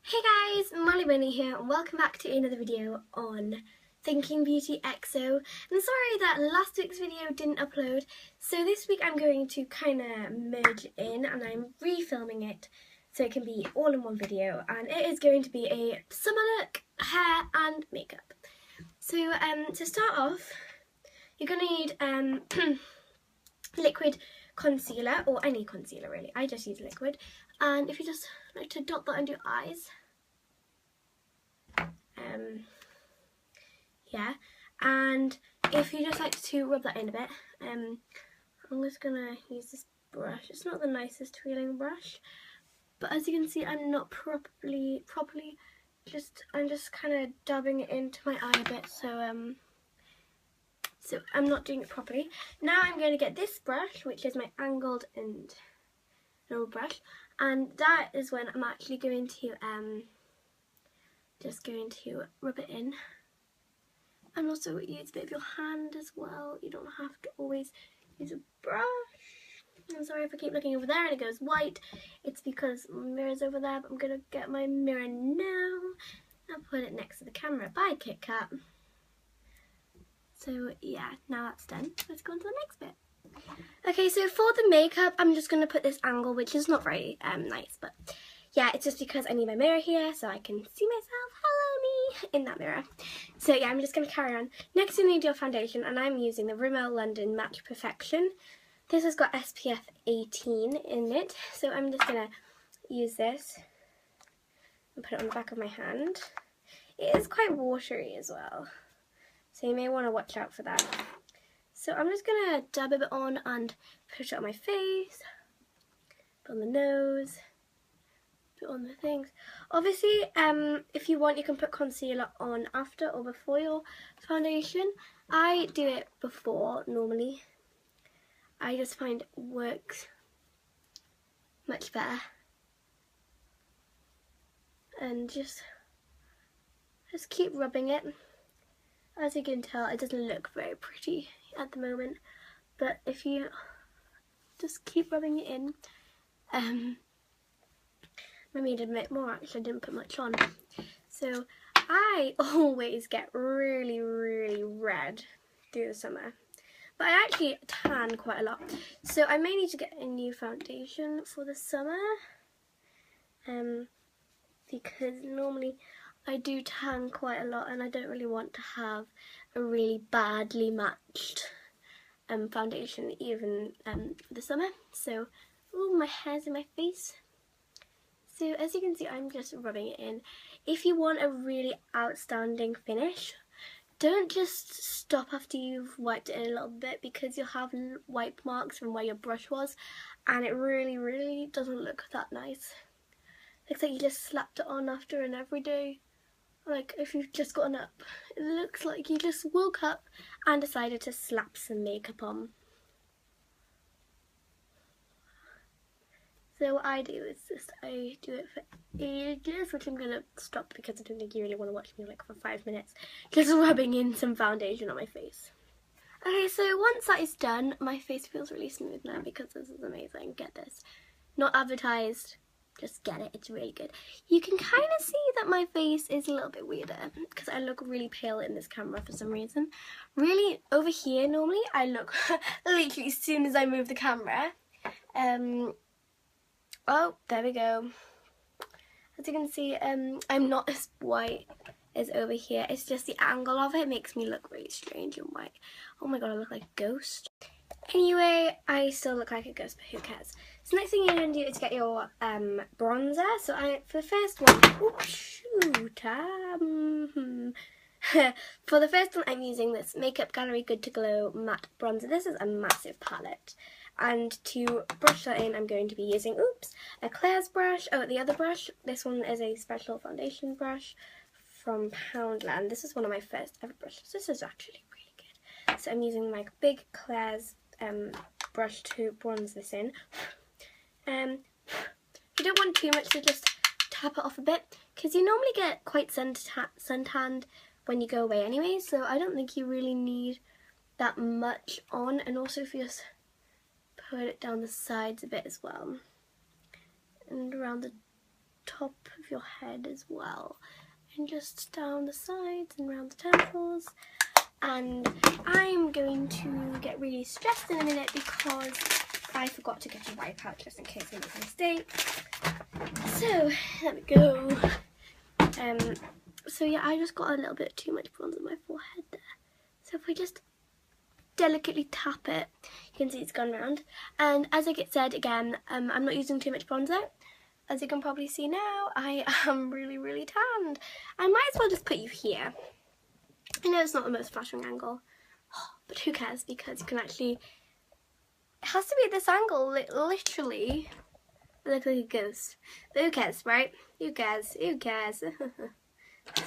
Hey guys, Molly Winnie here and welcome back to another video on Thinking Beauty XO. I'm sorry that last week's video didn't upload, so this week I'm going to kind of merge it in and I'm refilming it so it can be all in one video, and it is going to be a summer look, hair and makeup. So to start off, you're going to need liquid concealer, or any concealer really. I just use liquid, and if you just like to dot that under your eyes, yeah, and if you just like to rub that in a bit, I'm just gonna use this brush. It's not the nicest feeling brush, but as you can see, I'm not properly I'm just kind of dabbing it into my eye a bit, so I'm not doing it properly. Now I'm going to get this brush, which is my angled and normal brush, and that is when I'm actually going to just going to rub it in, and also use a bit of your hand as well. You don't have to always use a brush. I'm sorry if I keep looking over there and it goes white. It's because my mirror's over there, but I'm going to get my mirror now and put it next to the camera. Bye, Kit Kat. So yeah, now that's done. Let's go on to the next bit. Okay, so for the makeup, I'm just going to put this angle, which is not very nice, but yeah, it's just because I need my mirror here so I can see myself, hello me, in that mirror. So yeah, I'm just going to carry on. Next you need your foundation, and I'm using the Rimmel London Matte Perfection. This has got SPF 18 in it, so I'm just going to use this and put it on the back of my hand. It is quite watery as well, so you may want to watch out for that. So I'm just going to dab a bit on and put it on my face, put on the nose, put on the things. Obviously, if you want, you can put concealer on after or before your foundation. I do it before normally. I just find it works much better. And just keep rubbing it. As you can tell, it doesn't look very pretty at the moment, but if you just keep rubbing it in, I made a bit more actually, I didn't put much on. So I always get really red through the summer, but I actually tan quite a lot, so I may need to get a new foundation for the summer, because normally I do tan quite a lot and I don't really want to have a really badly matched foundation even the summer. So, ooh, my hair's in my face. So as you can see, I'm just rubbing it in. If you want a really outstanding finish, don't just stop after you've wiped it in a little bit, because you'll have wipe marks from where your brush was, and it really doesn't look that nice. Looks like you just slapped it on after an everyday. Like if you've just gotten up, it looks like you just woke up and decided to slap some makeup on. So what I do is I do it for ages, which I'm going to stop because I don't think you really want to watch me like for 5 minutes just rubbing in some foundation on my face. Okay, so once that is done, my face feels really smooth now because this is amazing. Get this. Not advertised. Just get it, it's really good. You can kind of see that my face is a little bit weirder because I look really pale in this camera for some reason. Really, over here normally I look literally as soon as I move the camera. Oh, there we go. As you can see, I'm not as white as over here. It's just the angle of it makes me look really strange and white. Oh my god, I look like a ghost. Anyway, I still look like a ghost, but who cares? So next thing you're going to do is get your bronzer. So for the first one, for the first one I'm using this Makeup Gallery Good to Glow matte bronzer. This is a massive palette. And to brush that in, I'm going to be using, a Claire's brush. Oh, the other brush, this one is a special foundation brush from Poundland. This is one of my first ever brushes. This is actually really good. So I'm using my big Claire's brush to bronze this in. You don't want too much, so just tap it off a bit, because you normally get quite suntanned when you go away anyway, so I don't think you really need that much on. And also if you just put it down the sides a bit as well, and around the top of your head as well, and just down the sides and around the temples. And I'm going to get really stressed in a minute because I forgot to get a wipe out just in case I make a mistake. So there we go. So yeah, I just got a little bit too much bronzer on my forehead there. So if we just delicately tap it, you can see it's gone round. And as I said again, I'm not using too much bronzer. As you can probably see now, I am really, really tanned. I might as well just put you here. I know it's not the most flattering angle, but who cares, because you can actually, it has to be at this angle, literally. I look like a ghost. But who cares, right? Who cares? Who cares? It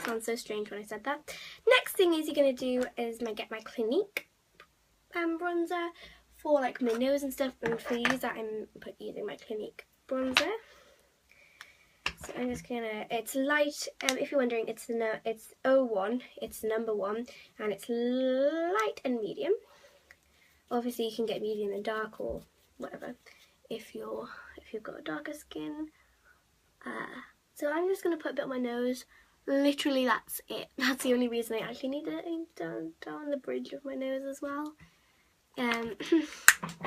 sounds so strange when I said that. Next thing is you're going to do is get my Clinique bronzer for like my nose and stuff, and for use that I'm using my Clinique bronzer. So I'm just gonna, it's light, if you're wondering, it's 01, it's number 1, and it's light and medium. Obviously you can get medium and dark or whatever if you've got a darker skin. So I'm just gonna put a bit on my nose. Literally that's it. That's the only reason I actually need it down the bridge of my nose as well.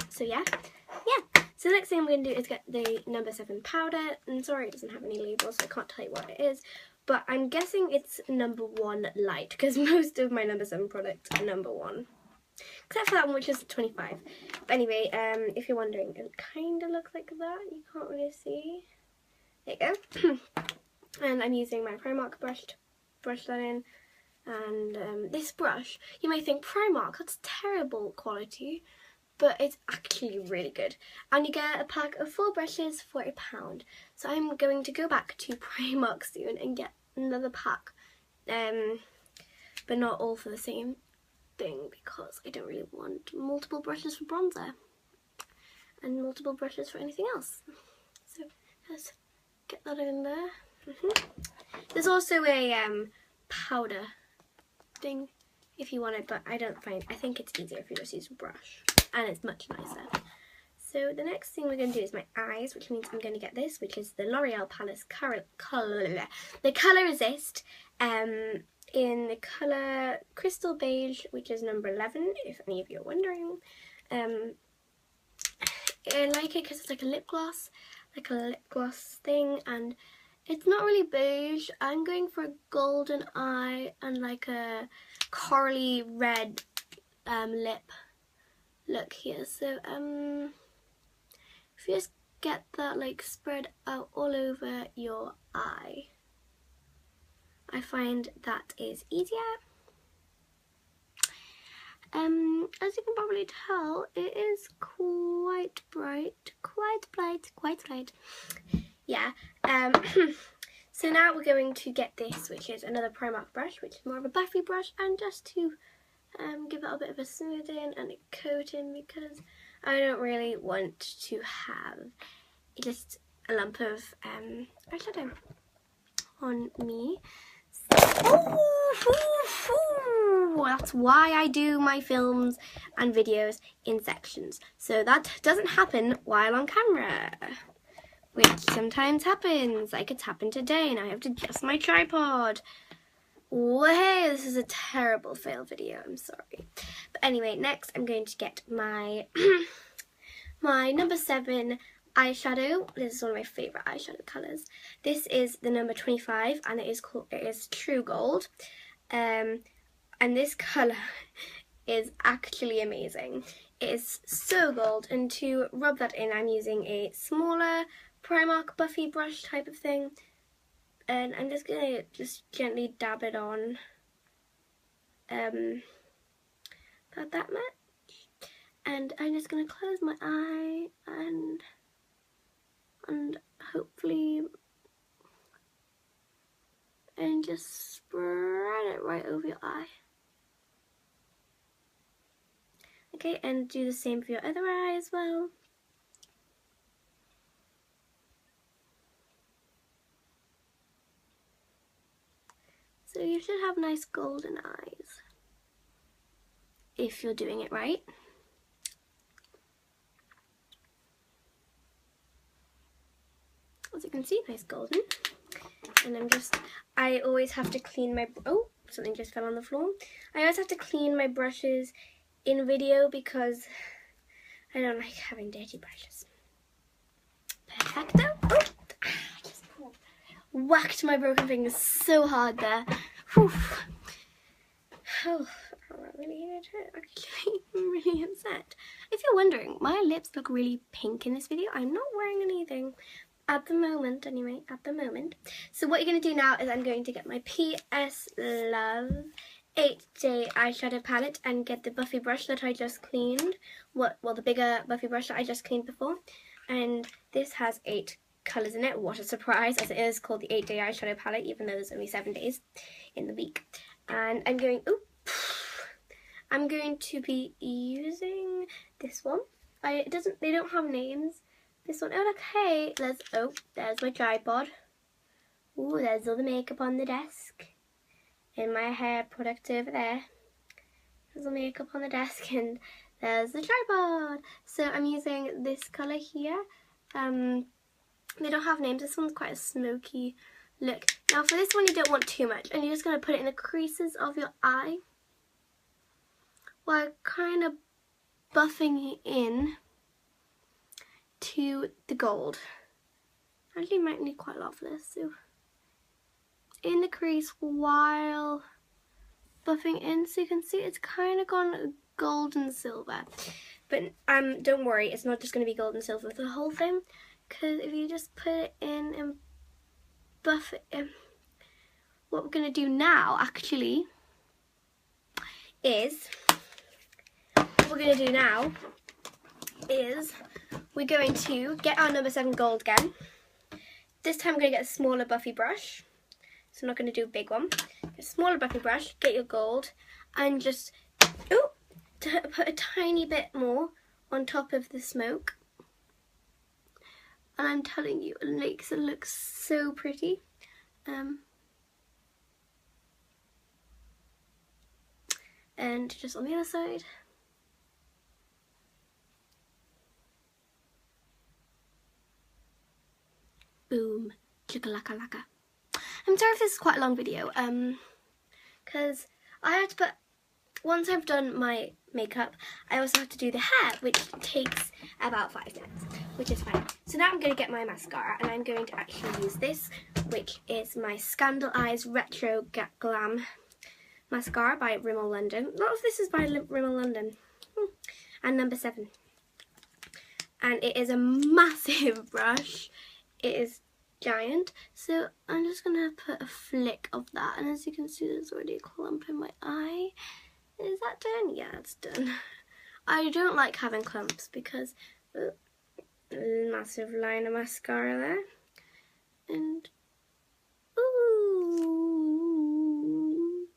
So yeah. So the next thing I'm going to do is get the number 7 powder, and sorry it doesn't have any labels so I can't tell you what it is, but I'm guessing it's number 1 light, because most of my number 7 products are number 1. Except for that one, which is 25. But anyway, if you're wondering, it kind of looks like that. You can't really see. There you go. And I'm using my Primark brush to brush that in. And this brush, you may think, Primark, that's terrible quality. But it's actually really good. And you get a pack of 4 brushes for £1. So I'm going to go back to Primark soon and get another pack. But not all for the same thing, because I don't really want multiple brushes for bronzer and multiple brushes for anything else. So let's get that in there. There's also a powder thing if you want it, but I think it's easier if you just use a brush, and it's much nicer. So the next thing we're going to do is my eyes, which means I'm going to get this, which is the L'Oreal Paris Color Resist, in the colour Crystal Beige, which is number 11, if any of you are wondering. I like it because it's like a lip gloss thing, and it's not really beige. I'm going for a golden eye and like a corally red lip look here. So if you just get that like spread out all over your eye, I find that is easier. As you can probably tell, it is quite bright. Yeah. So now we're going to get this, which is another Primark brush, which is more of a buffy brush, and just to give it a bit of a smoothing and a coating, because I don't really want to have just a lump of eyeshadow on me. That's why I do my films and videos in sections, so that doesn't happen while on camera, which sometimes happens, like it's happened today, and I have to adjust my tripod. Hey, this is a terrible fail video, I'm sorry. But anyway, next I'm going to get my my number 7 eyeshadow. This is one of my favourite eyeshadow colours. This is the number 25, and it is True Gold. And this colour is actually amazing. It is so gold, and to rub that in, I'm using a smaller Primark Buffy brush type of thing. And I'm just going to gently dab it on. About that much. And I'm just going to close my eye and hopefully and just spread it right over your eye. Okay, and do the same for your other eye as well. So you should have nice golden eyes if you're doing it right. As you can see, nice golden. And I always have to clean my, oh, something just fell on the floor. I always have to clean my brushes in video because I don't like having dirty brushes. Perfecto. Oh, I just whacked my broken fingers so hard there. Whew. Oh, that really hurt actually. I'm really upset. If you're wondering, my lips look really pink in this video. I'm not wearing anything. At the moment, anyway, at the moment. So what you're going to do now is I'm going to get my PS Love 8-Day eyeshadow palette and get the Buffy brush that I just cleaned. Well, the bigger Buffy brush that I just cleaned before. And this has 8 colours in it. What a surprise, as it is called the 8-Day eyeshadow palette, even though there's only 7 days in the week. And I'm going to be using this one. They don't have names. This one, oh look, hey, there's my tripod. Ooh, there's all the makeup on the desk. And my hair product over there. There's all the makeup on the desk and there's the tripod. So I'm using this colour here. They don't have names. This one's quite a smoky look. Now for this one you don't want too much and you're just going to put it in the creases of your eye. While kind of buffing it in to the gold. I actually might need quite a lot for this, so in the crease while buffing in, so you can see it's kind of gone gold and silver. But don't worry, it's not just going to be gold and silver for the whole thing, because if you just put it in and buff it in, what we're going to do now actually is we're going to get our number 7 gold again. This time I'm going to get a smaller Buffy brush. So I'm not going to do a big one. Get a smaller Buffy brush, get your gold, and just put a tiny bit more on top of the smoke. And I'm telling you, it makes it look so pretty. And just on the other side. Boom, chicka-laka-laka. I'm sorry if this is quite a long video, because I had to put, once I've done my makeup, I also have to do the hair, which takes about 5 minutes, which is fine. So now I'm going to get my mascara, and I'm going to actually use this, which is my Scandal Eyes Retro Glam Mascara by Rimmel London. A lot of this is by Rimmel London, and number 7. And it is a massive brush. It is giant, so I'm just gonna put a flick of that, and as you can see there's already a clump in my eye. Is that done? Yeah, it's done. I don't like having clumps because massive line of mascara there, and ooh,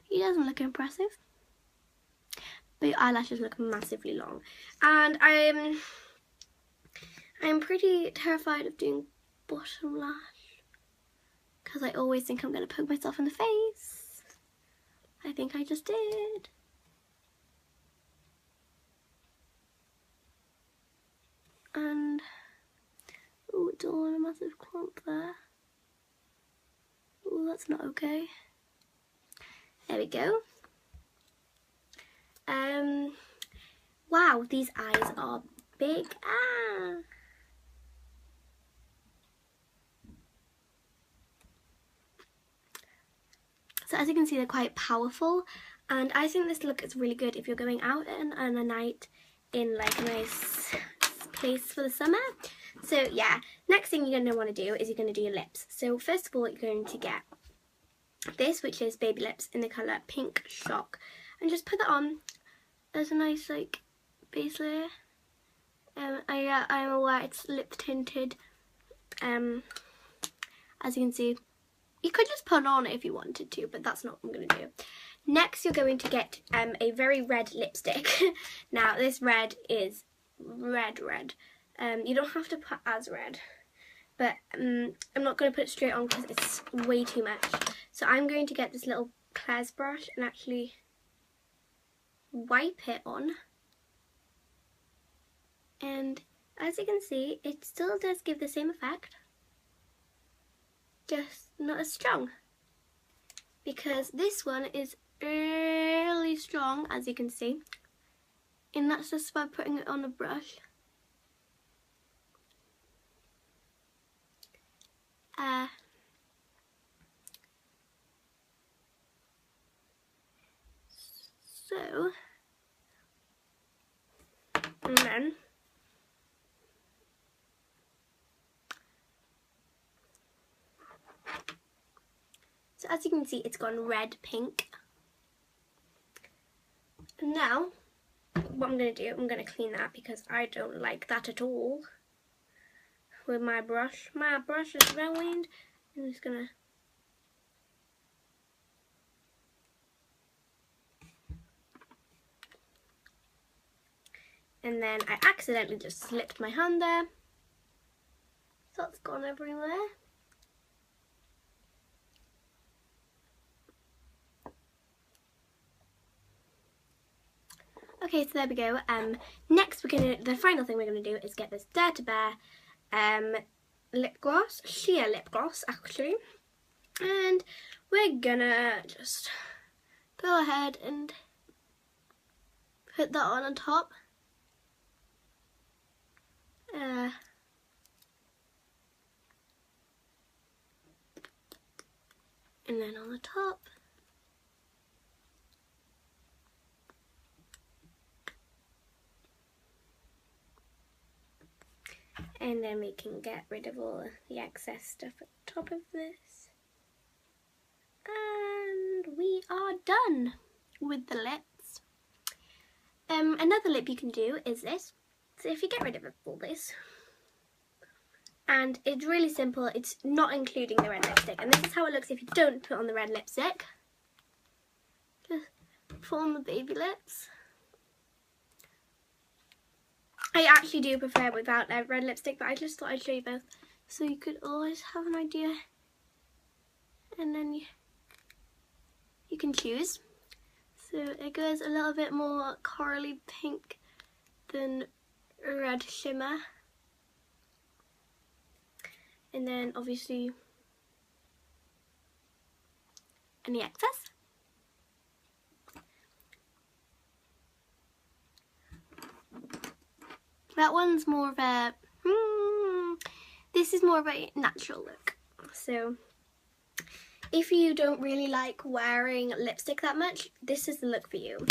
he doesn't look impressive. But your eyelashes look massively long, and I'm pretty terrified of doing bottom lash because I always think I'm going to poke myself in the face. I think I just did. And oh, it's all in a massive clump there. Oh, that's not okay. There we go. Wow, these eyes are big. So as you can see, they're quite powerful, and I think this look is really good if you're going out on a night in like a nice place for the summer. So yeah, next thing you're going to want to do is you're going to do your lips. So first of all, you're going to get this, which is Baby Lips in the colour Pink Shock, and just put that on as a nice like base layer. I'm aware it's lip tinted. As you can see, you could just put on it if you wanted to, but that's not what I'm going to do. Next, you're going to get a very red lipstick. Now, this red is red. You don't have to put as red, but I'm not going to put it straight on because it's way too much. So I'm going to get this little Claire's brush and actually wipe it on. And as you can see, it still does give the same effect, just not as strong, because this one is really strong, as you can see, and that's just by putting it on a brush. And then so as you can see, it's gone red, pink. And now what I'm going to do, I'm going to clean that because I don't like that at all with my brush. My brush is ruined. I'm just going to and then I accidentally just slipped my hand there, so it's gone everywhere. Okay, so there we go. Next the final thing we're gonna do is get this Dare to Bear lip gloss, sheer lip gloss actually, and we're gonna just go ahead and put that on top. And then on the top. And then we can get rid of all the excess stuff at the top of this. And we are done with the lips. Another lip you can do is this. So if you get rid of all this, and it's really simple, it's not including the red lipstick, and this is how it looks if you don't put on the red lipstick. Just put on the baby lips. I actually do prefer without red lipstick, but I just thought I'd show you both so you could always have an idea, and then you can choose. So it goes a little bit more corally pink than red shimmer. And then obviously any excess. That one's more of a, this is more of a natural look. So if you don't really like wearing lipstick that much, this is the look for you.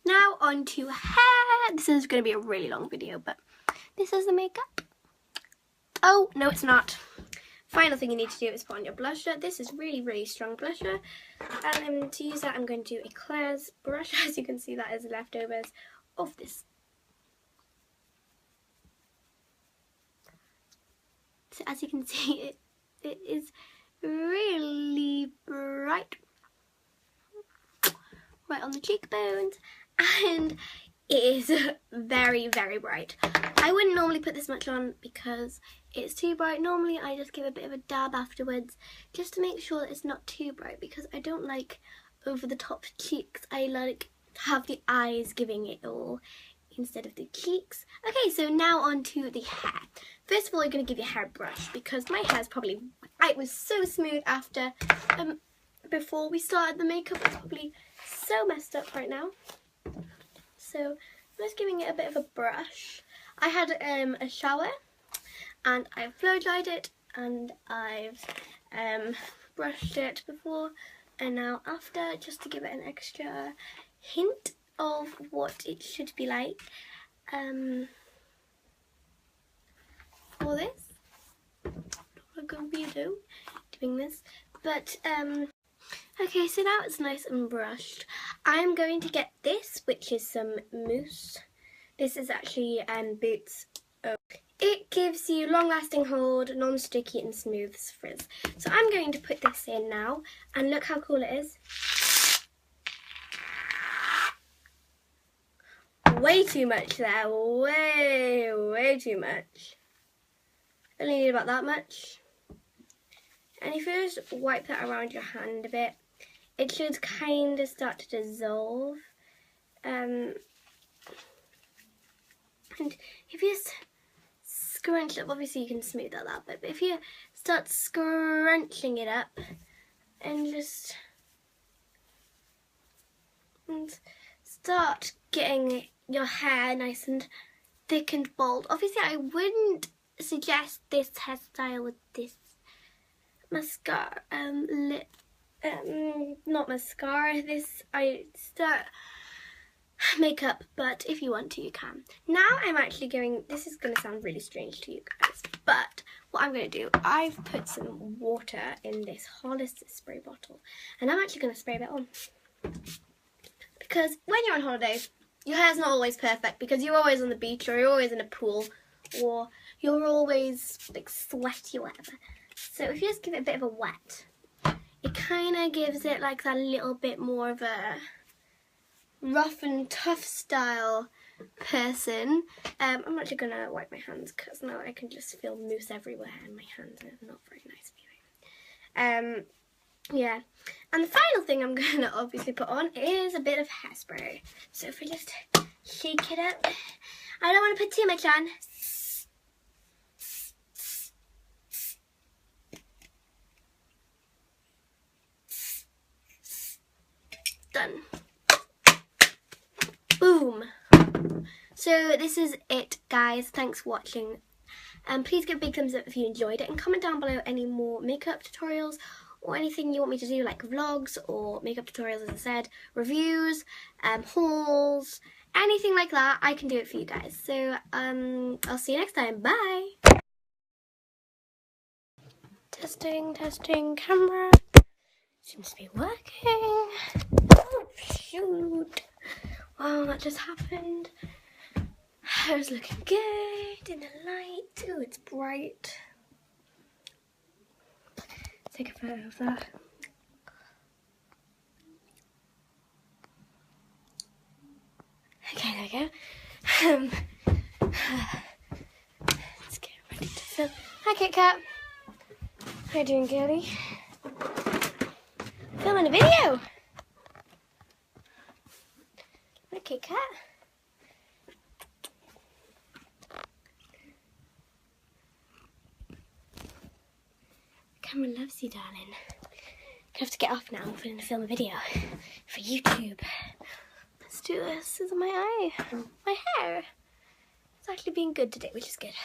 Now on to hair. This is going to be a really long video, but this is the makeup. Oh, no it's not. Final thing you need to do is put on your blusher. This is really, really strong blusher. And to use that, I'm going to do a Claire's brush. As you can see, that is leftovers of this. So as you can see, it is really bright. Right on the cheekbones. And it is very, very bright. I wouldn't normally put this much on because it's too bright. Normally I just give a bit of a dab afterwards just to make sure that it's not too bright, because I don't like over the top cheeks. I like to have the eyes giving it all instead of the cheeks. Okay, so now on to the hair. First of all, you're going to give your hair a brush because my hair's probably, it was so smooth after, before we started the makeup. It's probably so messed up right now. So I'm just giving it a bit of a brush. I had a shower and I flow dried it and I've brushed it before and now after, just to give it an extra hint of what it should be like for this. Not a good video doing this, but okay, so now it's nice and brushed. I'm going to get this, which is some mousse. This is actually Boots. It gives you long-lasting hold, non-sticky and smooth frizz. So I'm going to put this in now, and look how cool it is. Way too much there, way too much. Only need about that much. And if you just wipe that around your hand a bit, it should kind of start to dissolve. And if you scrunch up, obviously you can smooth that out a bit, but if you start scrunching it up and just start getting your hair nice and thick and bold. Obviously I wouldn't suggest this hairstyle with this mascara, not mascara, I start makeup, but if you want to, you can. Now I'm actually this is going to sound really strange to you guys, but what I'm going to do, I've put some water in this Hollis spray bottle, and I'm actually going to spray that on. Because when you're on holiday, your hair's not always perfect, because you're always on the beach, or you're always in a pool, or you're always like sweaty or whatever. So if you just give it a bit of a wet, it kind of gives it like that little bit more of a rough and tough style person. I'm actually going to wipe my hands, because now I can just feel mousse everywhere, and my hands are not very nice feeling. Yeah, and the final thing I'm going to obviously put on is a bit of hairspray. So if we just shake it up, I don't want to put too much on. Done. Boom. So this is it, guys. Thanks for watching. Please give a big thumbs up if you enjoyed it, and comment down below any more makeup tutorials or anything you want me to do, like vlogs or makeup tutorials, as I said, reviews, hauls, anything like that. I can do it for you guys. So I'll see you next time. Bye. Testing camera. Seems to be working. Oh shoot. Wow, that just happened. Hair's looking good in the light. Oh, it's bright. Take a photo of that. Okay, there we go. Let's get ready to film. Hi, Kit Kat. How you doing, girlie? Filming a video. Hi, Kit Kat. Camera loves you, darling. I have to get off now. I'm going to film a video for YouTube. Let's do this. This is my eye. My hair. It's actually being good today, which is good.